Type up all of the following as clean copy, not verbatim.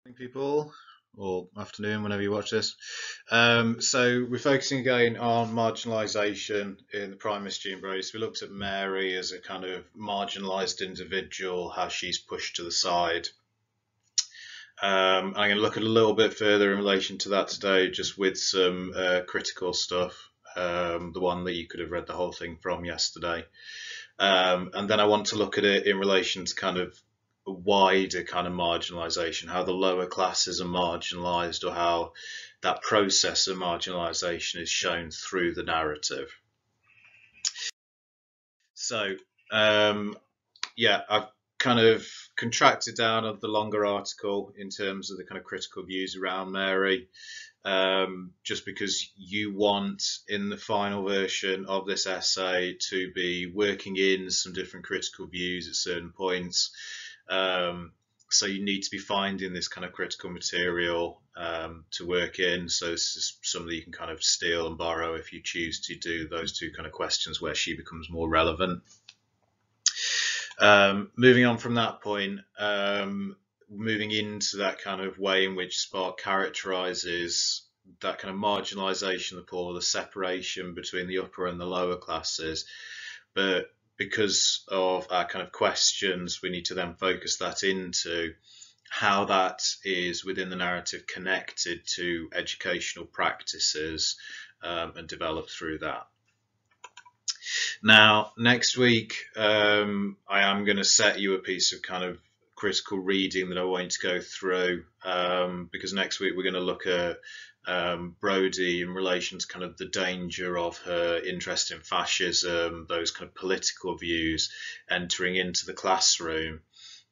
Morning, people, or afternoon, whenever you watch this. So we're focusing again on marginalisation in the primary student Brodie. So we looked at Mary as a kind of marginalised individual, how she's pushed to the side. I'm going to look at a little bit further in relation to that today, just with some critical stuff. The one that you could have read the whole thing from yesterday. And then I want to look at it in relation to kind of a wider kind of marginalisation, how the lower classes are marginalised, or how that process of marginalisation is shown through the narrative. So, yeah, I've kind of contracted down of the longer article in terms of the kind of critical views around Mary. Just because you want in the final version of this essay to be working in some different critical views at certain points. So you need to be finding this kind of critical material to work in. So this is something that you can kind of steal and borrow if you choose to do those two kind of questions where she becomes more relevant. Moving on from that point, moving into that kind of way in which Spark characterizes that kind of marginalization of the poor, the separation between the upper and the lower classes. But because of our kind of questions, we need to then focus that into how that is within the narrative connected to educational practices and develop through that. Now, next week, I am going to set you a piece of kind of critical reading that I want you to go through, because next week we're going to look at Brodie in relation to kind of the danger of her interest in fascism, those kind of political views entering into the classroom,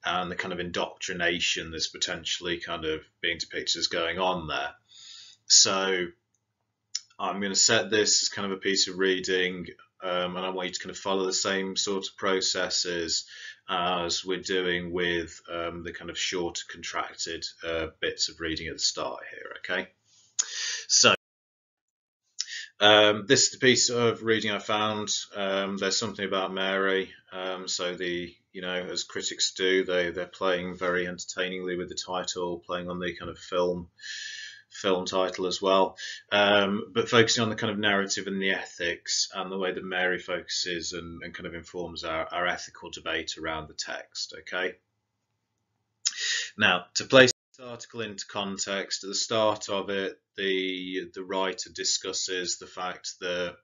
and the kind of indoctrination that's potentially kind of being depicted as going on there. So I'm going to set this as kind of a piece of reading, and I want you to kind of follow the same sort of processes as we're doing with the kind of shorter contracted bits of reading at the start here, okay? So this is the piece of reading I found. There's something about Mary. So as critics do, they're playing very entertainingly with the title, playing on the kind of film title as well, but focusing on the kind of narrative and the ethics and the way that Mary focuses and kind of informs our ethical debate around the text. Okay. Now, to place this article into context, at the start of it, the writer discusses the fact that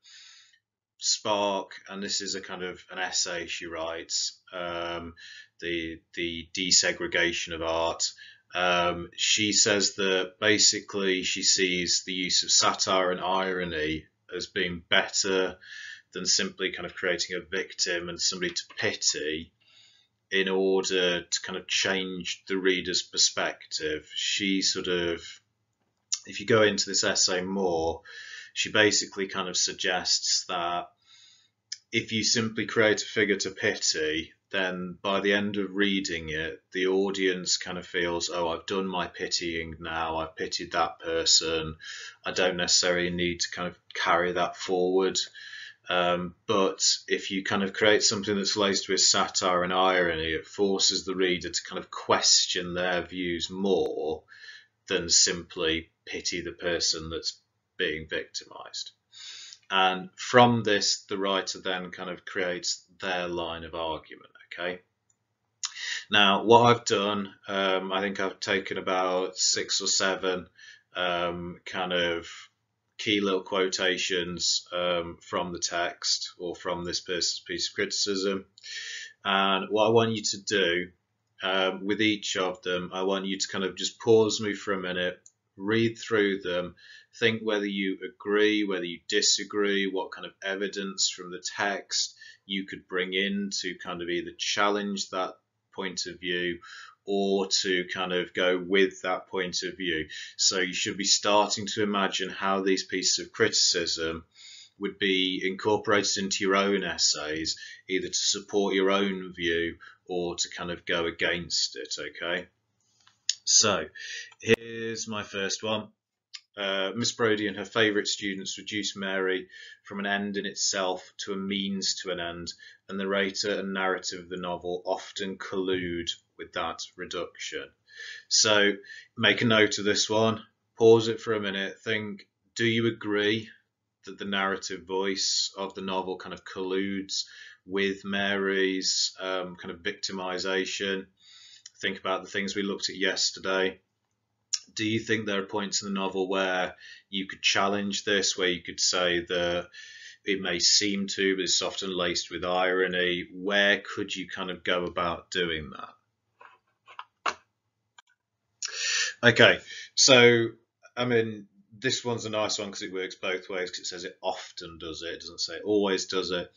Spark, and this is a kind of an essay she writes, the desegregation of art. She says that basically she sees the use of satire and irony as being better than simply kind of creating a victim and somebody to pity in order to kind of change the reader's perspective. She sort of, if you go into this essay more, she basically kind of suggests that if you simply create a figure to pity, then by the end of reading it, the audience kind of feels, oh, I've done my pitying now, I've pitied that person, I don't necessarily need to kind of carry that forward. But if you kind of create something that's laced with satire and irony, it forces the reader to kind of question their views more than simply pity the person that's being victimized. And from this, the writer then kind of creates their line of argument, okay? Now, what I've done, I think I've taken about 6 or 7 kind of key little quotations from the text or from this person's piece of criticism. And what I want you to do with each of them, I want you to kind of just pause me for a minute, read through them, think whether you agree, whether you disagree, what kind of evidence from the text you could bring in to kind of either challenge that point of view or to kind of go with that point of view. So you should be starting to imagine how these pieces of criticism would be incorporated into your own essays, either to support your own view or to kind of go against it, okay? So here's my first one. Miss Brodie and her favourite students reduce Mary from an end in itself to a means to an end, and the narrator and narrative of the novel often collude with that reduction. So make a note of this one, pause it for a minute, think, do you agree that the narrative voice of the novel kind of colludes with Mary's kind of victimization? Think about the things we looked at yesterday. Do you think there are points in the novel where you could challenge this, where you could say that it may seem to, but it's often laced with irony? Where could you kind of go about doing that? Okay, so I mean, this one's a nice one because it works both ways, because it says it often does it. It doesn't say it always does it.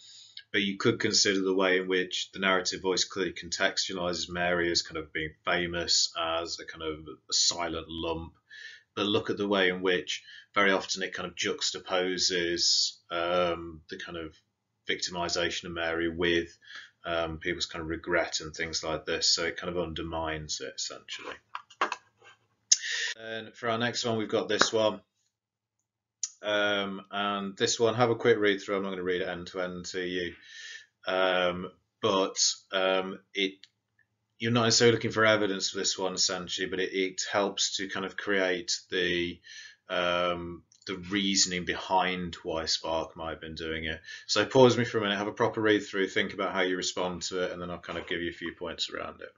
But you could consider the way in which the narrative voice clearly contextualizes Mary as kind of being famous, as a kind of a silent lump. But look at the way in which very often it kind of juxtaposes the kind of victimization of Mary with people's kind of regret and things like this. So it kind of undermines it, essentially. And for our next one, we've got this one. And this one, have a quick read through. I'm not going to read it end to end to you. But you're not necessarily looking for evidence for this one, essentially, but it helps to kind of create the reasoning behind why Spark might have been doing it. So pause me for a minute, have a proper read through, think about how you respond to it, and then I'll kind of give you a few points around it.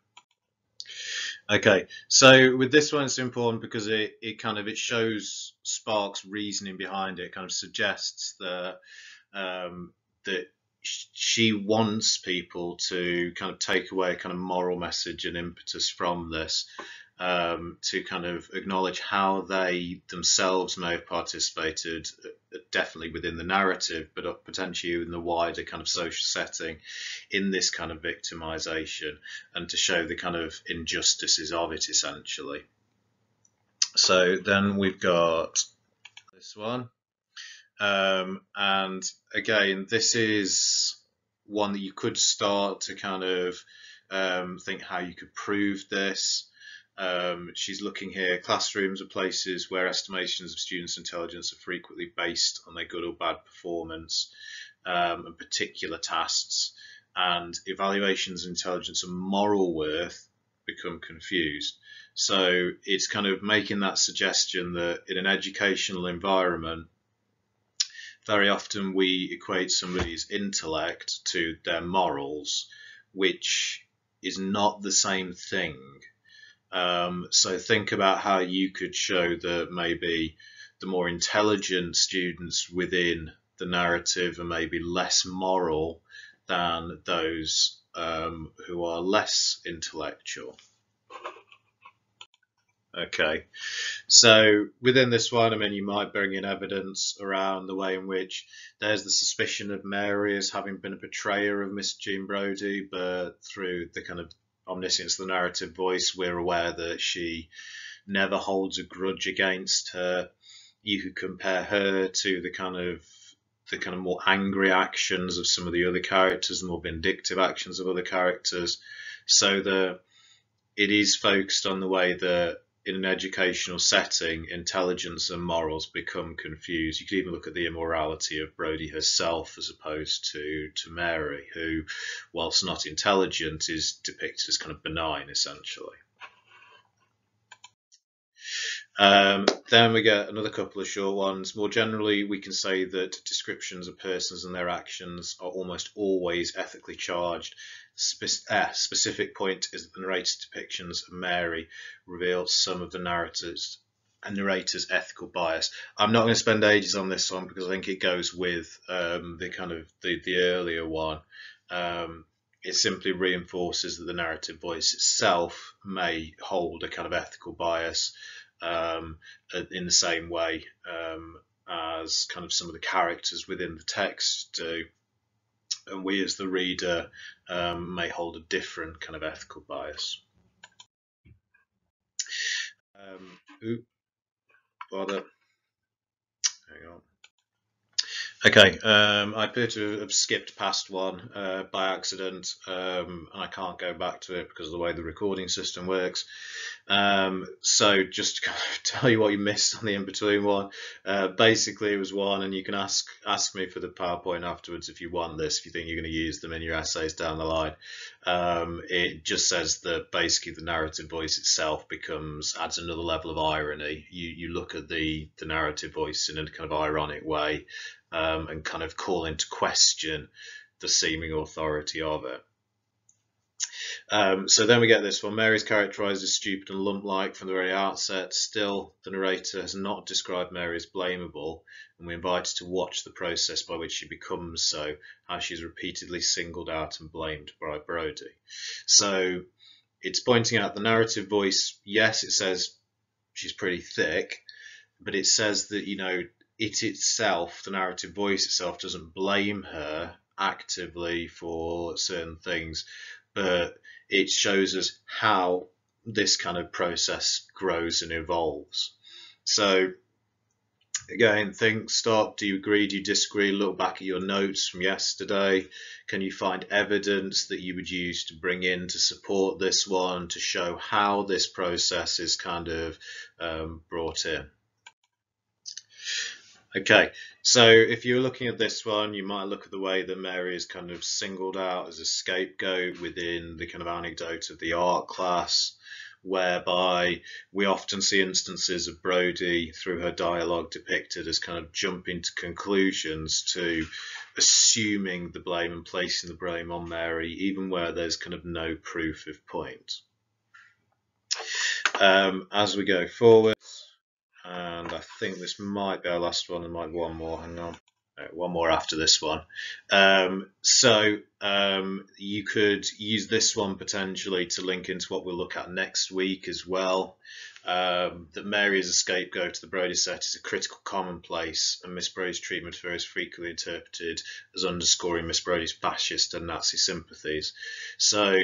Okay, so with this one, it's important because it shows Spark's reasoning behind it. It kind of suggests that that she wants people to kind of take away a kind of moral message and impetus from this, to kind of acknowledge how they themselves may have participated, definitely within the narrative, but potentially in the wider kind of social setting, in this kind of victimization, and to show the kind of injustices of it, essentially. So then we've got this one. And again, this is one that you could start to kind of think how you could prove this. She's looking here, classrooms are places where estimations of students' intelligence are frequently based on their good or bad performance, and particular tasks, and evaluations of intelligence and moral worth become confused. So it's kind of making that suggestion that in an educational environment, very often we equate somebody's intellect to their morals, which is not the same thing. So think about how you could show that maybe the more intelligent students within the narrative are maybe less moral than those who are less intellectual. Okay, so within this one, I mean, you might bring in evidence around the way in which there's the suspicion of Mary as having been a betrayer of Miss Jean Brodie, but through the kind of omniscience of the narrative voice, we're aware that she never holds a grudge against her. You could compare her to the kind of more angry actions of some of the other characters, the more vindictive actions of other characters. So it is focused on the way that in an educational setting, intelligence and morals become confused. You could even look at the immorality of Brodie herself as opposed to Mary, who, whilst not intelligent, is depicted as kind of benign, essentially. Then we get another couple of short ones. More generally, we can say that descriptions of persons and their actions are almost always ethically charged. Specific point is that the narrator's depictions of Mary reveal some of the narrator's ethical bias. I'm not going to spend ages on this one because I think it goes with the earlier one. It simply reinforces that the narrative voice itself may hold a kind of ethical bias, in the same way as kind of some of the characters within the text do. And we as the reader may hold a different kind of ethical bias. Bother. Hang on. Okay, I appear to have skipped past one by accident, and I can't go back to it because of the way the recording system works. So just to kind of tell you what you missed on the in-between one, basically it was one, and you can ask me for the PowerPoint afterwards if you want this, if you think you're going to use them in your essays down the line. It just says that basically the narrative voice itself adds another level of irony. You look at the narrative voice in a kind of ironic way, and kind of call into question the seeming authority of it. So then we get this one. Mary's characterised as stupid and lump-like from the very outset. Still, the narrator has not described Mary as blamable, and we invite her to watch the process by which she becomes so, how she is repeatedly singled out and blamed by Brodie. So it's pointing out the narrative voice. Yes, it says she's pretty thick, but it says that, it itself, the narrative voice itself, doesn't blame her actively for certain things, but it shows us how this kind of process grows and evolves. So again, think, stop, do you agree, do you disagree, look back at your notes from yesterday. Can you find evidence that you would use to bring in to support this one, to show how this process is kind of brought in? Okay, so if you're looking at this one, you might look at the way that Mary is kind of singled out as a scapegoat within the kind of anecdote of the art class, whereby we often see instances of Brodie through her dialogue depicted as kind of jumping to conclusions, to assuming the blame and placing the blame on Mary, even where there's kind of no proof of point. As we go forward, and I think this might be our last one, and might be one more. Hang on, one more after this one. You could use this one potentially to link into what we'll look at next week as well. That Mary as a scapegoat to the Brodie set is a critical commonplace, and Miss Brodie's treatment of her is frequently interpreted as underscoring Miss Brodie's fascist and Nazi sympathies. So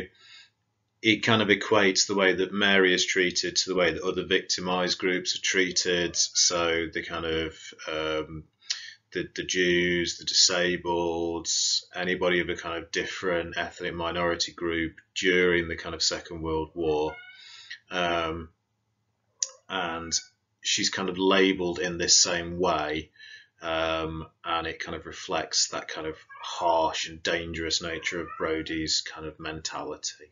it kind of equates the way that Mary is treated to the way that other victimized groups are treated. So the kind of the Jews, the disabled, anybody of a kind of different ethnic minority group during the kind of Second World War. And she's kind of labelled in this same way, and it kind of reflects that kind of harsh and dangerous nature of Brodie's kind of mentality.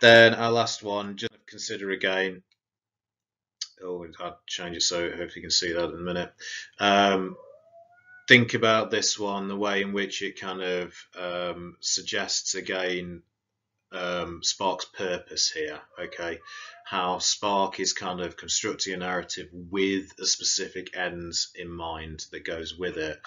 Then our last one, just consider again. Oh, I'll change it so hopefully you can see that in a minute. Think about this one, the way in which it kind of suggests again Spark's purpose here. Okay, how Spark is kind of constructing a narrative with a specific ends in mind that goes with it.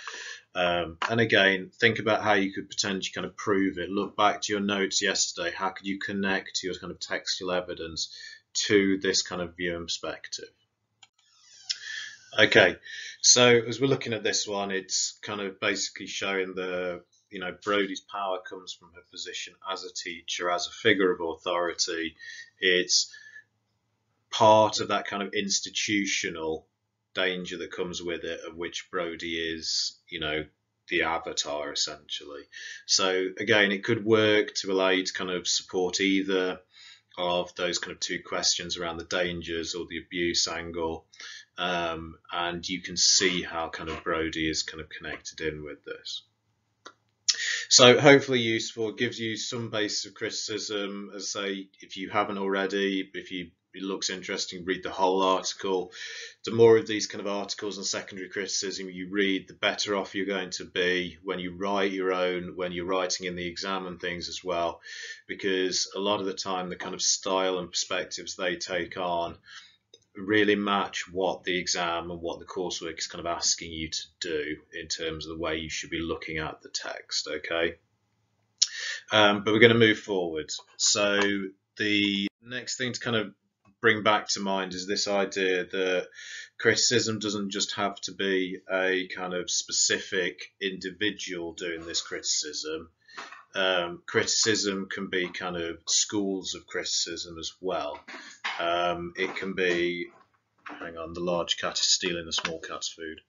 And again, think about how you could potentially kind of prove it. Look back to your notes yesterday. How could you connect your kind of textual evidence to this kind of view and perspective? Okay, so as we're looking at this one, it's kind of basically showing the, Brodie's power comes from her position as a teacher, as a figure of authority. It's part of that kind of institutional danger that comes with it, of which Brodie is, the avatar essentially. So again, it could work to allow you to kind of support either of those kind of two questions around the dangers or the abuse angle, and you can see how kind of Brodie is kind of connected in with this. So hopefully useful. It gives you some basis of criticism. As I say, if you haven't already, it looks interesting, read the whole article. The more of these kind of articles on secondary criticism you read, the better off you're going to be when you write your own, when you're writing in the exam and things as well, because a lot of the time the kind of style and perspectives they take on really match what the exam and what the coursework is kind of asking you to do in terms of the way you should be looking at the text. Okay, but we're going to move forward. So the next thing to kind of bring back to mind is this idea that criticism doesn't just have to be a kind of specific individual doing this criticism. Criticism can be kind of schools of criticism as well. It can be, hang on, the large cat is stealing the small cat's food.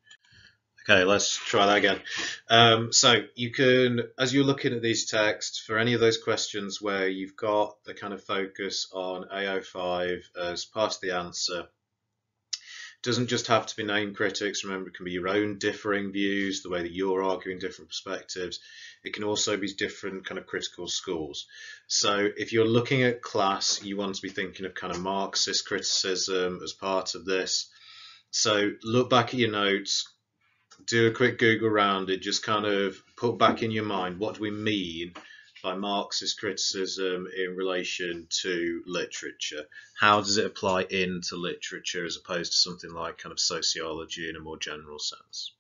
Okay, let's try that again. So you can, as you're looking at these texts, for any of those questions where you've got the kind of focus on AO5 as part of the answer, it doesn't just have to be name critics. Remember, it can be your own differing views, the way that you're arguing different perspectives. It can also be different kind of critical schools. So if you're looking at class, you want to be thinking of kind of Marxist criticism as part of this. So look back at your notes, do a quick Google around it, just kind of put back in your mind, what do we mean by Marxist criticism in relation to literature? How does it apply into literature as opposed to something like kind of sociology in a more general sense?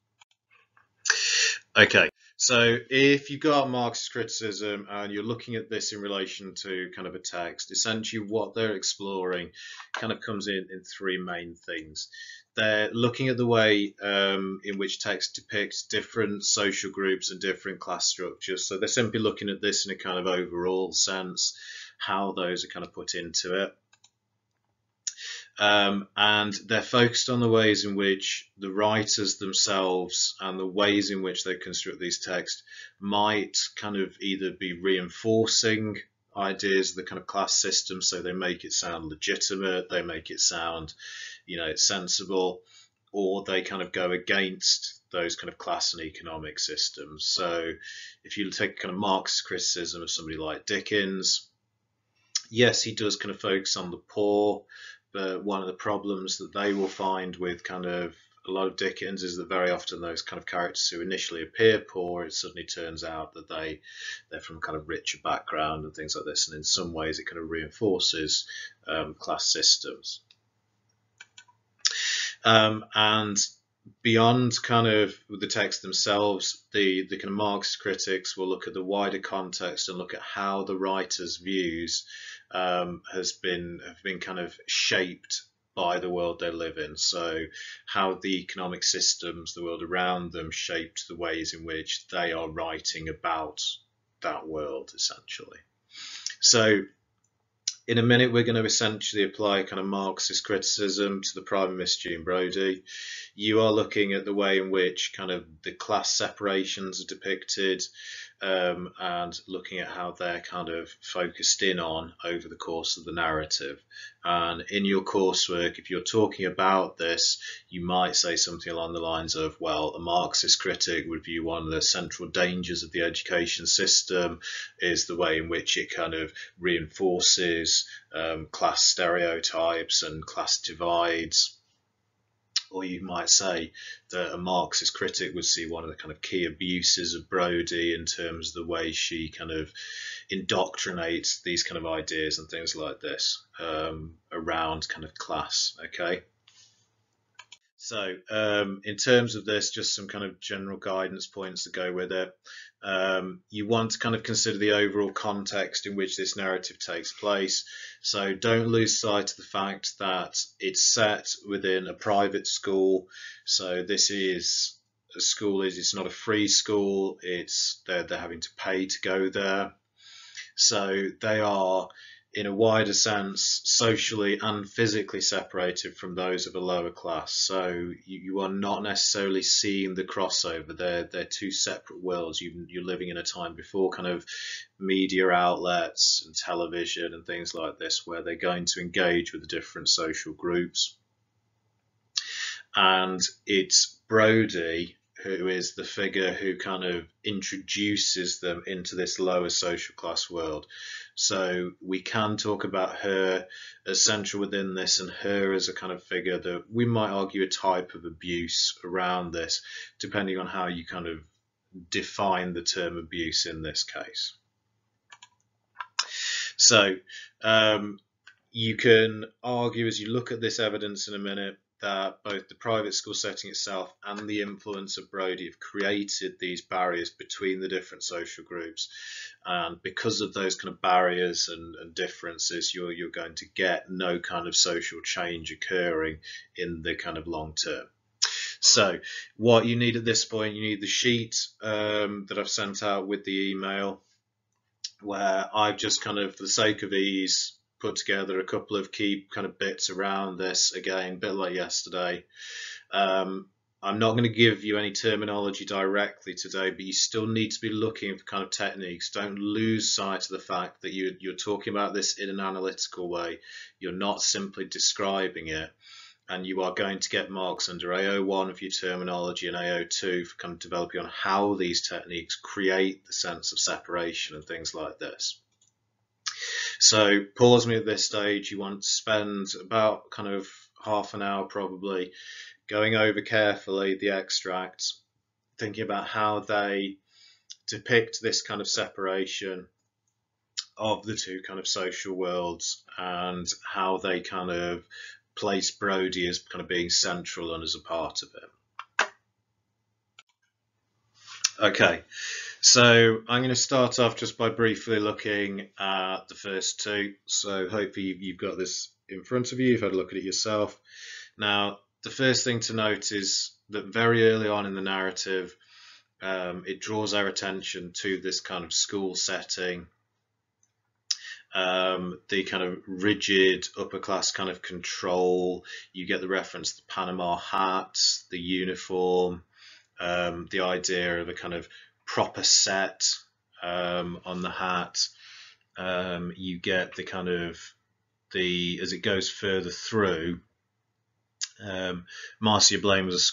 Okay, so if you've got Marxist criticism and you're looking at this in relation to kind of a text, essentially what they're exploring kind of comes in three main things. They're looking at the way in which text depicts different social groups and different class structures. So they're simply looking at this in a kind of overall sense, how those are kind of put into it. And they're focused on the ways in which the writers themselves and the ways in which they construct these texts might kind of either be reinforcing ideas of the kind of class system, so they make it sound legitimate, they make it sound, it's sensible, or they kind of go against those kind of class and economic systems. So if you take kind of Marxist criticism of somebody like Dickens, yes, he does kind of focus on the poor, but one of the problems that they will find with kind of a lot of Dickens is that very often those kind of characters who initially appear poor, it suddenly turns out that they're from kind of richer background and things like this, and in some ways it kind of reinforces class systems. And beyond kind of the text themselves, the kind of Marxist critics will look at the wider context and look at how the writer's views have been kind of shaped by the world they live in. So how the economic systems, the world around them, shaped the ways in which they are writing about that world, essentially. So in a minute, we're going to essentially apply kind of Marxist criticism to the Prime and Miss Jean Brodie. You are looking at the way in which kind of the class separations are depicted, and looking at how they're kind of focused in on over the course of the narrative. And in your coursework, if you're talking about this, you might say something along the lines of, well, a Marxist critic would view one of the central dangers of the education system is the way in which it kind of reinforces class stereotypes and class divides. Or you might say that a Marxist critic would see one of the kind of key abuses of Brodie in terms of the way she kind of indoctrinates these kind of ideas and things like this around kind of class. Okay. So in terms of this, just some kind of general guidance points to go with it. You want to kind of consider the overall context in which this narrative takes place. So don't lose sight of the fact that it's set within a private school. So this is a school, it's not a free school. They're having to pay to go there. So they are, in a wider sense, socially and physically separated from those of a lower class. So you are not necessarily seeing the crossover. They're two separate worlds. You're living in a time before kind of media outlets and television and things like this, where they're going to engage with the different social groups. And it's Brodie who is the figure who kind of introduces them into this lower social class world. So we can talk about her as central within this, and her as a kind of figure that we might argue a type of abuse around this, depending on how you kind of define the term abuse in this case. So you can argue, as you look at this evidence in a minute, that both the private school setting itself and the influence of Brodie have created these barriers between the different social groups. And because of those kind of barriers and differences, you're going to get no kind of social change occurring in the kind of long term. So what you need at this point, you need the sheet that I've sent out with the email, where I've just kind of, for the sake of ease, put together a couple of key kind of bits around this, again, a bit like yesterday. I'm not going to give you any terminology directly today, but you still need to be looking for kind of techniques. Don't lose sight of the fact that you're talking about this in an analytical way. You're not simply describing it, and you are going to get marks under AO1 for your terminology and AO2 for kind of developing on how these techniques create the sense of separation and things like this. So pause me at this stage. You want to spend about kind of half an hour probably going over carefully the extracts, thinking about how they depict this kind of separation of the two kind of social worlds and how they kind of place Brodie as kind of being central and as a part of it. Okay, so I'm going to start off just by briefly looking at the first two. So hopefully you've got this in front of you, you've had a look at it yourself. Now, the first thing to note is that very early on in the narrative, it draws our attention to this kind of school setting, the kind of rigid upper class kind of control. You get the reference to the Panama hat, the uniform, the idea of a kind of proper set on the hat. You get the kind of as it goes further through, Marcia Blaine was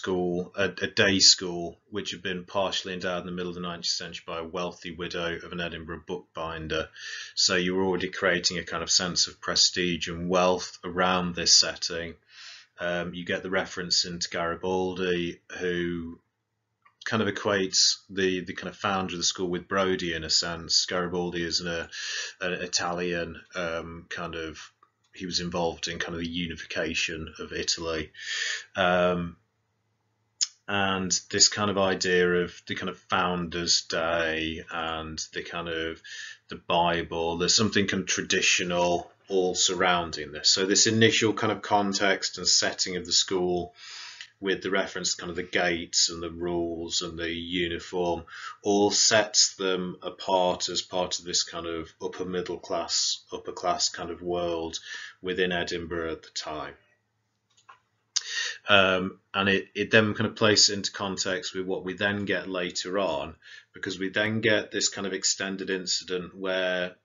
a day school, which had been partially endowed in the middle of the 19th century by a wealthy widow of an Edinburgh bookbinder. So you were already creating a kind of sense of prestige and wealth around this setting. You get the reference into Garibaldi, who kind of equates the kind of founder of the school with Brodie in a sense. Garibaldi is an Italian kind of, he was involved in kind of the unification of Italy. And this kind of idea of the kind of Founders' Day and the kind of the Bible, there's something kind of traditional all surrounding this. So this initial kind of context and setting of the school, with the reference to kind of the gates and the rules and the uniform, all sets them apart as part of this kind of upper class kind of world within Edinburgh at the time. And it then kind of places it into context with what we then get later on, because we then get this kind of extended incident where,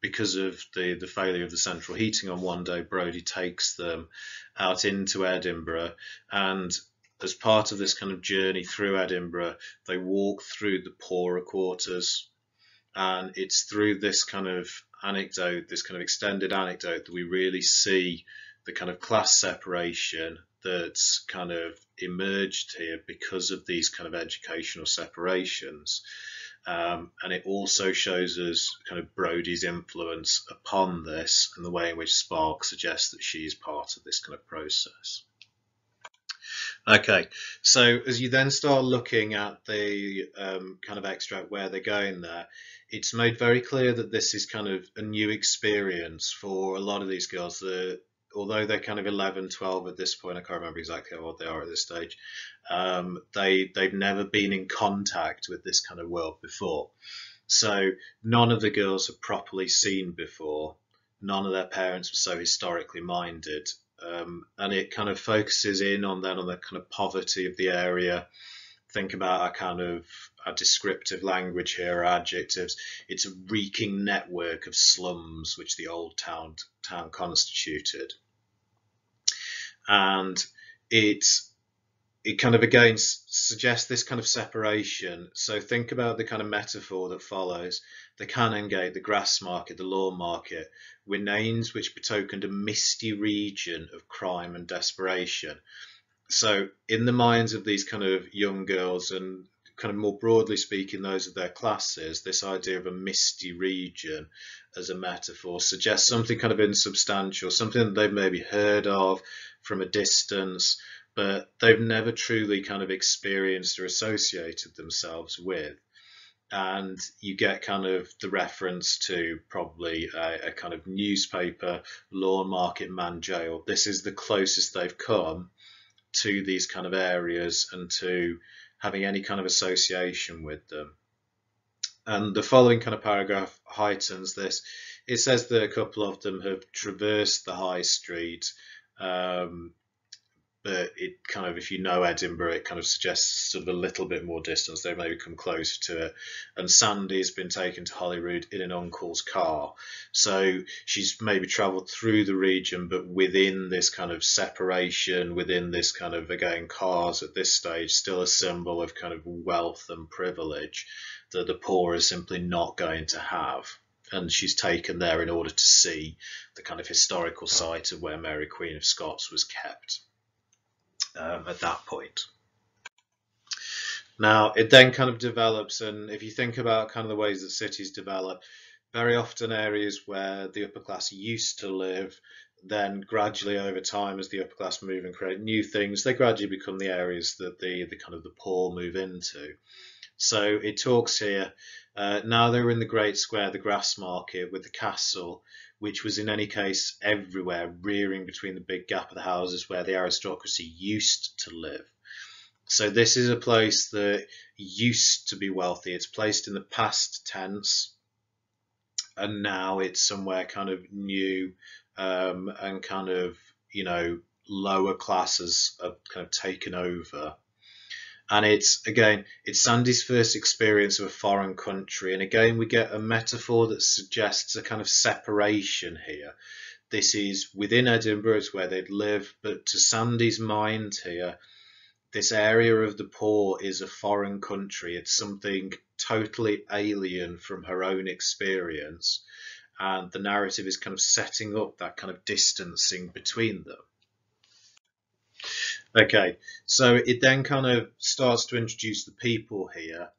because of the failure of the central heating on one day, Brodie takes them out into Edinburgh, and as part of this kind of journey through Edinburgh, they walk through the poorer quarters, and it's through this kind of anecdote, this kind of extended anecdote, that we really see the kind of class separation that's kind of emerged here because of these kind of educational separations. And it also shows us kind of Brodie's influence upon this and the way in which Spark suggests that she is part of this kind of process. Okay, so as you then start looking at the kind of extract where they're going there, it's made very clear that this is kind of a new experience for a lot of these girls. Although they're kind of 11, 12 at this point, I can't remember exactly how old they are at this stage, they've never been in contact with this kind of world before. So none of the girls have properly seen before. None of their parents were so historically minded. And it kind of focuses in on the kind of poverty of the area. Think about our descriptive language here, our adjectives. It's a reeking network of slums which the old town constituted. And it kind of again suggests this kind of separation. So think about the kind of metaphor that follows. The Canongate, the grass market, the lawn market were names which betokened a misty region of crime and desperation. So in the minds of these kind of young girls, and kind of more broadly speaking those of their classes, this idea of a misty region as a metaphor suggests something kind of insubstantial, something that they've maybe heard of from a distance, but they've never truly kind of experienced or associated themselves with. And you get kind of the reference to probably a kind of newspaper, lawn market, man jail. This is the closest they've come to these kind of areas and to having any kind of association with them. And the following kind of paragraph heightens this. It says that a couple of them have traversed the high street, but but it kind of, if you know Edinburgh, it kind of suggests sort of a little bit more distance. They maybe come closer to it. And Sandy's been taken to Holyrood in an uncle's car. So she's maybe travelled through the region, but within this kind of separation, within this kind of, again, cars at this stage, still a symbol of kind of wealth and privilege that the poor is simply not going to have. And she's taken there in order to see the kind of historical site of where Mary Queen of Scots was kept at that point. Now, it then kind of develops, and if you think about kind of the ways that cities develop, very often areas where the upper class used to live, then gradually over time, as the upper class move and create new things, they gradually become the areas that the kind of the poor move into. So it talks here, now they were in the Great Square, the Grassmarket, with the castle, which was in any case everywhere, rearing between the big gap of the houses where the aristocracy used to live. So this is a place that used to be wealthy. It's placed in the past tense, and now it's somewhere kind of new, and kind of, you know, lower classes have kind of taken over. And it's, again, it's Sandy's first experience of a foreign country. And again, we get a metaphor that suggests a kind of separation here. This is within Edinburgh, it's where they'd live, but to Sandy's mind here, this area of the poor is a foreign country. It's something totally alien from her own experience. And the narrative is kind of setting up that kind of distancing between them. Okay, so it then kind of starts to introduce the people here,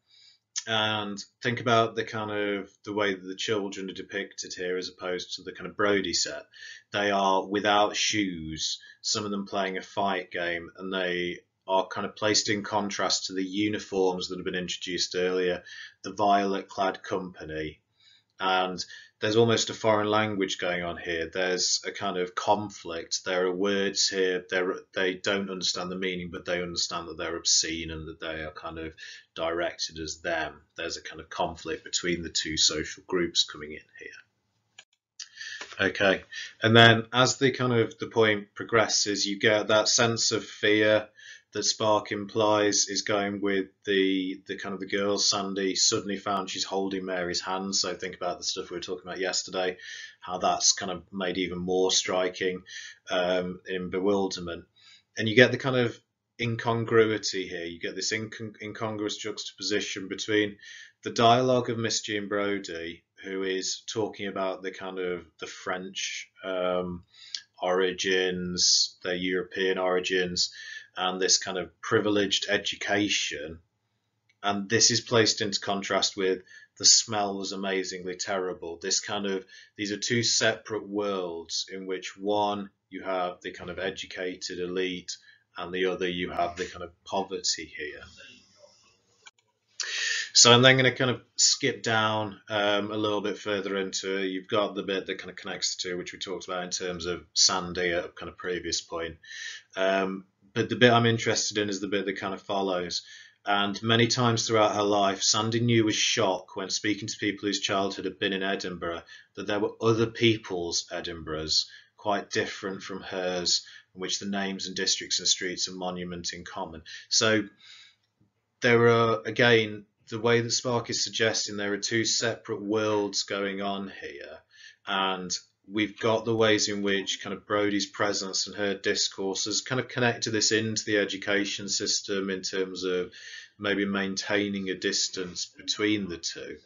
and think about the kind of the way that the children are depicted here as opposed to the kind of Brodie set. They are without shoes, some of them playing a fight game, and they are kind of placed in contrast to the uniforms that have been introduced earlier, the violet-clad company. And there's almost a foreign language going on here. There's a kind of conflict. There are words here. They don't understand the meaning, but they understand that they're obscene and that they are kind of directed as them. There's a kind of conflict between the two social groups coming in here. Okay, and then as the kind of the point progresses, you get that sense of fear that Spark implies is going with the kind of the girl. Sandy suddenly found she's holding Mary's hand. So think about the stuff we were talking about yesterday, how that's kind of made even more striking in bewilderment. And you get the kind of incongruity here. You get this incongruous juxtaposition between the dialogue of Miss Jean Brodie, who is talking about the kind of the French origins, their European origins, and this kind of privileged education. And this is placed into contrast with the smell was amazingly terrible. This kind of, these are two separate worlds in which one, you have the kind of educated elite, and the other, you have the kind of poverty here. So I'm then going to kind of skip down a little bit further into, you've got the bit that kind of connects to, which we talked about in terms of Sandy at a kind of previous point. But the bit I'm interested in is the bit that kind of follows. And many times throughout her life, Sandy knew with shock when speaking to people whose childhood had been in Edinburgh that there were other people's Edinburghs, quite different from hers, in which the names and districts and streets and monuments in common. So there are, again, the way that Spark is suggesting, there are two separate worlds going on here. And we've got the ways in which kind of Brodie's presence and her discourse has kind of connected this into the education system in terms of maybe maintaining a distance between the two.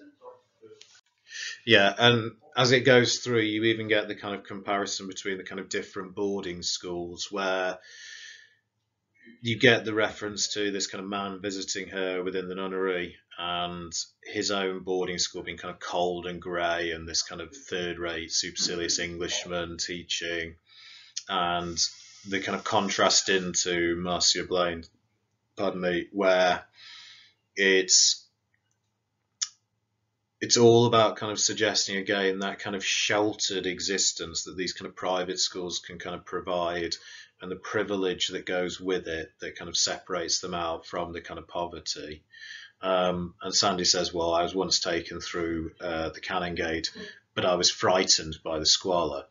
Yeah, and as it goes through, you even get the kind of comparison between the kind of different boarding schools, where you get the reference to this kind of man visiting her within the nunnery and his own boarding school being kind of cold and grey, and this kind of third-rate supercilious Englishman teaching, and the kind of contrast into Marcia Blaine, where it's all about kind of suggesting again that kind of sheltered existence that these kind of private schools can kind of provide, and the privilege that goes with it that kind of separates them out from the kind of poverty. And Sandy says, well, I was once taken through the Canongate, but I was frightened by the squalor.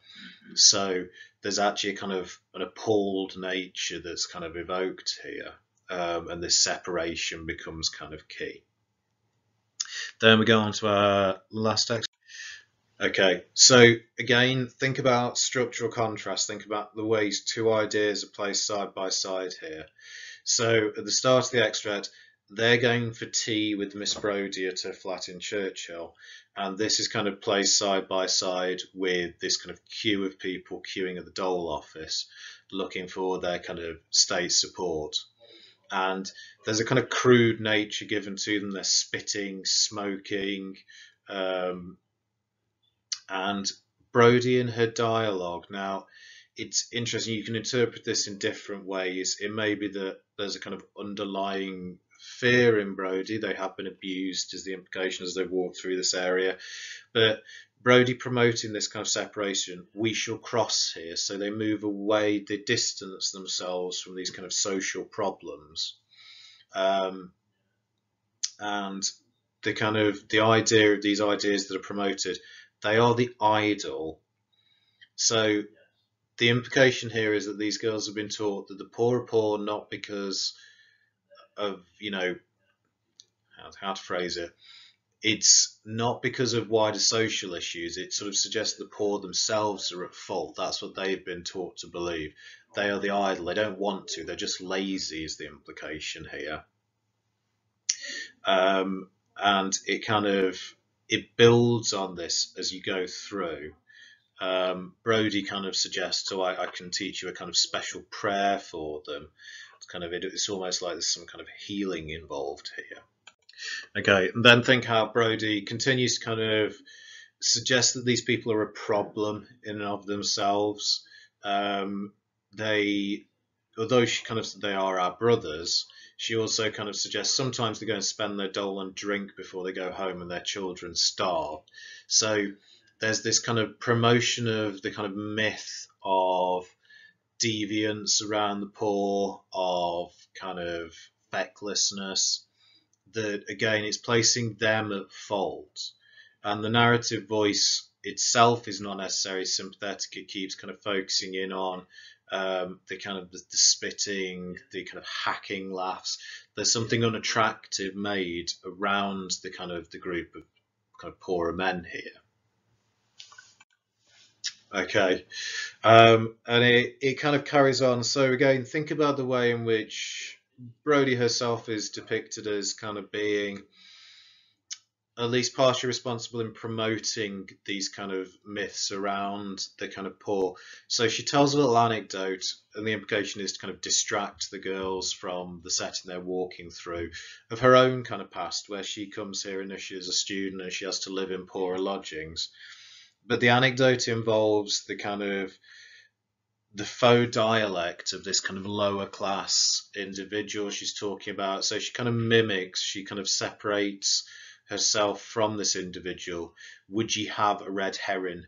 So there's actually a kind of an appalled nature that's kind of evoked here, and this separation becomes kind of key. Then we go on to our last text. Okay, so again, think about structural contrast. Think about the ways two ideas are placed side by side here. So at the start of the extract, they're going for tea with Miss Brodie at her flat in Churchill, and this is kind of placed side by side with this kind of queue of people queuing at the dole office, looking for their kind of state support. And there's a kind of crude nature given to them. They're spitting, smoking, and Brodie in her dialogue. Now, it's interesting. You can interpret this in different ways. It may be that there's a kind of underlying fear in Brodie. They have been abused, is the implication as they walk through this area. But Brodie promoting this kind of separation, we shall cross here. So they move away, they distance themselves from these kind of social problems. And the kind of the idea of these ideas that are promoted, they are the idol. So the implication here is that these girls have been taught that the poor are poor not because of, how to phrase it. It's not because of wider social issues. It sort of suggests the poor themselves are at fault. That's what they've been taught to believe. They are the idol. They don't want to. They're just lazy is the implication here. And it builds on this as you go through. Brodie kind of suggests, I can teach you a kind of special prayer for them. It's almost like there's some kind of healing involved here. Okay, and then think how Brodie continues to kind of suggest that these people are a problem in and of themselves. Although they are our brothers, she also kind of suggests sometimes they go and spend their dole and drink before they go home and their children starve. So there's this kind of promotion of the kind of myth of deviance around the poor, of kind of fecklessness, that again is placing them at fault. And the narrative voice itself is not necessarily sympathetic. It keeps kind of focusing in on the kind of the spitting, the kind of hacking laughs. There's something unattractive made around the kind of the group of kind of poorer men here. Okay, and it kind of carries on. So again, think about the way in which Brodie herself is depicted as kind of being at least partially responsible in promoting these kind of myths around the kind of poor. So she tells a little anecdote, and the implication is to kind of distract the girls from the setting they're walking through, of her own kind of past, where she comes here initially as a student and she has to live in poorer lodgings. But the anecdote involves the kind of the faux dialect of this kind of lower class individual she's talking about. So she kind of mimics, she kind of separates herself from this individual. Would ye have a red herring?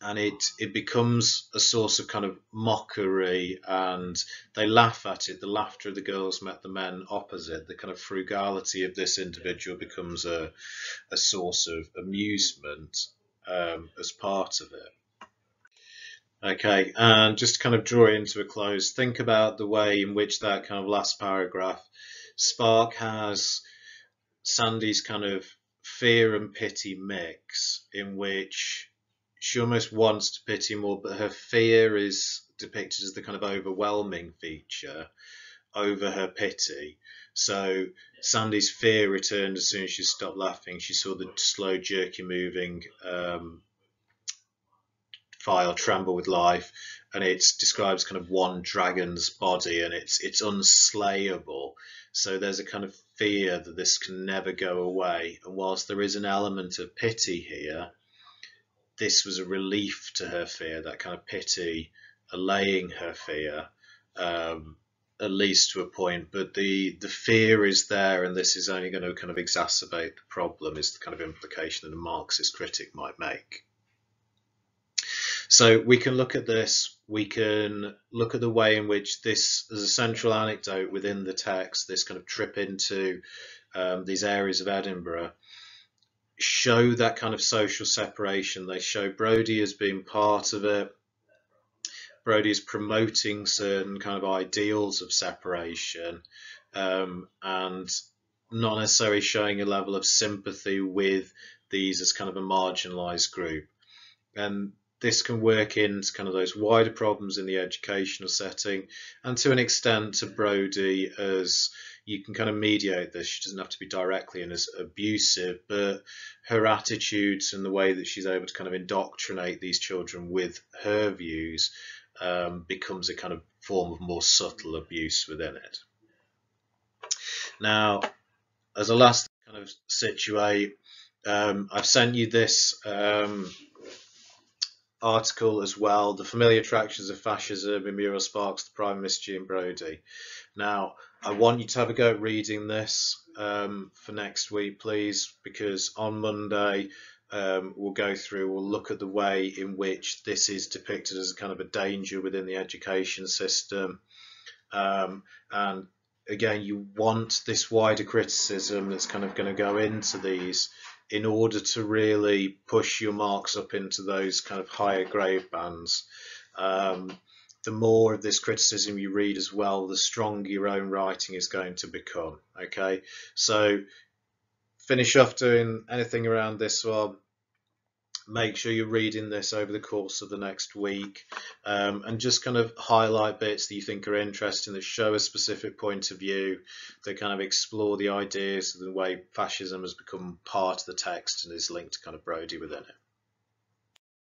And it becomes a source of kind of mockery, and they laugh at it. The laughter of the girls met the men opposite. The kind of frugality of this individual becomes a source of amusement as part of it. Okay, and just to kind of draw it into a close, think about the way in which that kind of last paragraph, Spark has Sandy's kind of fear and pity mix, in which she almost wants to pity more, but her fear is depicted as the kind of overwhelming feature over her pity. So Sandy's fear returned as soon as she stopped laughing. She saw the slow, jerky moving file tremble with life, and it describes kind of one dragon's body, and it's unslayable. So there's a kind of fear that this can never go away. And whilst there is an element of pity here, this was a relief to her fear, that kind of pity allaying her fear, at least to a point. But the fear is there, and this is only going to kind of exacerbate the problem, is the kind of implication that a Marxist critic might make. So we can look at this, we can look at the way in which this is a central anecdote within the text, this kind of trip into these areas of Edinburgh. show that kind of social separation. They show Brodie as being part of it. Brodie is promoting certain kind of ideals of separation, and not necessarily showing a level of sympathy with these as kind of a marginalised group. And this can work into kind of those wider problems in the educational setting, and to an extent to Brodie, as you can kind of mediate this. She doesn't have to be directly and as abusive, but her attitudes and the way that she's able to kind of indoctrinate these children with her views becomes a kind of form of more subtle abuse within it. Now, as a last kind of situate, I've sent you this article as well, The Familiar Attractions of Fascism in Mural Sparks, the Prime Minister Jean Brodie. Now, I want you to have a go at reading this for next week, please, because on Monday we'll look at the way in which this is depicted as a kind of a danger within the education system. And again, you want this wider criticism that's kind of going to go into these in order to really push your marks up into those kind of higher grade bands. The more of this criticism you read as well, the stronger your own writing is going to become. Okay, so finish off doing anything around this one. Make sure you're reading this over the course of the next week, and just kind of highlight bits that you think are interesting, that show a specific point of view, that kind of explore the ideas of the way fascism has become part of the text and is linked to kind of Brodie within it.